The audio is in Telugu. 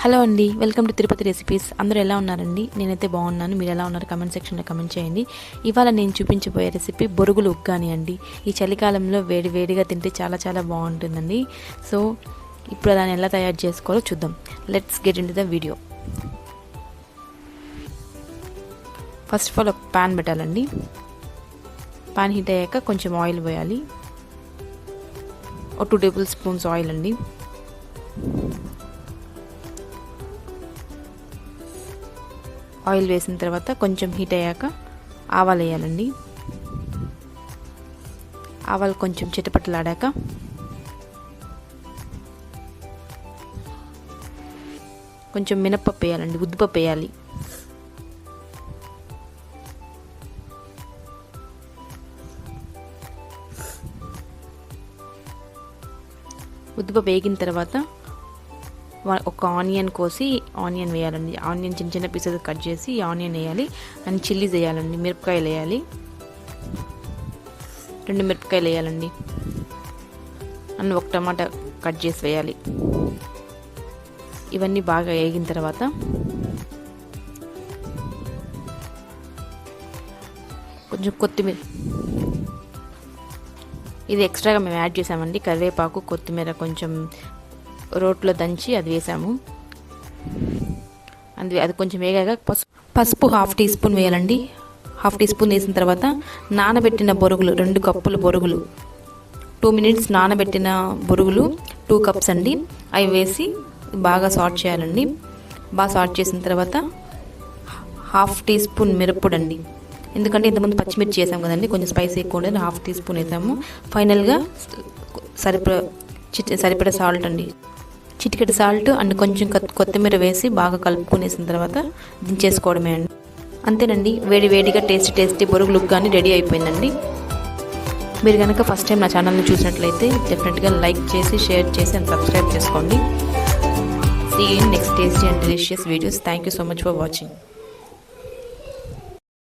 హలో అండి, వెల్కమ్ టు తిరుపతి రెసిపీస్. అందరూ ఎలా ఉన్నారండి? నేనైతే బాగున్నాను. మీరు ఎలా ఉన్నారు? కమెంట్ సెక్షన్లో కమెంట్ చేయండి. ఇవాళ నేను చూపించబోయే రెసిపీ బొరుగులు ఉగ్గాని అండి. ఈ చలికాలంలో వేడిగా తింటే చాలా చాలా బాగుంటుందండి. సో ఇప్పుడు దాన్ని ఎలా తయారు చేసుకోవాలో చూద్దాం. Let's get in to the video. First of all ఒక ప్యాన్ పెట్టాలండి. ప్యాన్ హీట్ అయ్యాక కొంచెం ఆయిల్ పోయాలి. ఒక 2 టేబుల్ స్పూన్స్ ఆయిల్ అండి. ఆయిల్ వేసిన తర్వాత కొంచెం హీట్ అయ్యాక ఆవాలు వేయాలండి. ఆవాలు కొంచెం చిటపటలాడాక కొంచెం మినప్పప్పు వేయాలండి, ఉద్దిపప్పు వేయాలి. ఉద్దిపప్పు వేగిన తర్వాత ఒక ఆనియన్ కోసి ఆనియన్ వేయాలండి. ఆనియన్ చిన్న చిన్న పీసెస్ కట్ చేసి ఆనియన్ వేయాలి. అండ్ చిల్లీస్ వేయాలండి, మిరపకాయలు వేయాలి. 2 మిరపకాయలు వేయాలండి. అండ్ ఒక టమాటా కట్ చేసి వేయాలి. ఇవన్నీ బాగా వేగిన తర్వాత కొంచెం కొత్తిమీర, ఇది ఎక్స్ట్రాగా మేము యాడ్ చేసామండి. కరివేపాకు, కొత్తిమీర కొంచెం రోట్లో దంచి అది వేసాము. అది కొంచెం వేగాక పసుపు 1/2 టీ స్పూన్ వేయాలండి. 1/2 టీ స్పూన్ వేసిన తర్వాత నానబెట్టిన బొరుగులు 2 కప్పులు బొరుగులు, 2 మినిట్స్ నానబెట్టిన బొరుగులు 2 కప్స్ అండి. అవి వేసి బాగా సార్ట్ చేయాలండి. బాగా సార్ట్ చేసిన తర్వాత 1/2 టీ స్పూన్ మిరప్పొడి అండి. ఎందుకంటే ఇంతకుముందు పచ్చిమిర్చి వేసాము కదండి, కొంచెం స్పైసీ ఎక్కువ ఉండేది. 1/2 టీ స్పూన్ వేసాము. ఫైనల్గా సరిపడ సాల్ట్ అండి, చిటికెడు సాల్ట్ అండ్ కొంచెం కొత్తిమీర వేసి బాగా కలుపుకునేసిన తర్వాత దించేసుకోవడమే అండి. అంతేనండి, వేడిగా టేస్టీ బొరుగులు ఉగ్గాని రెడీ అయిపోయిందండి. మీరు కనుక ఫస్ట్ టైం నా ఛానల్ని చూసినట్లయితే డెఫినెట్గా లైక్ చేసి, షేర్ చేసి అండ్ సబ్స్క్రైబ్ చేసుకోండి. See you in next tasty and delicious videos. Thank you so much for watching.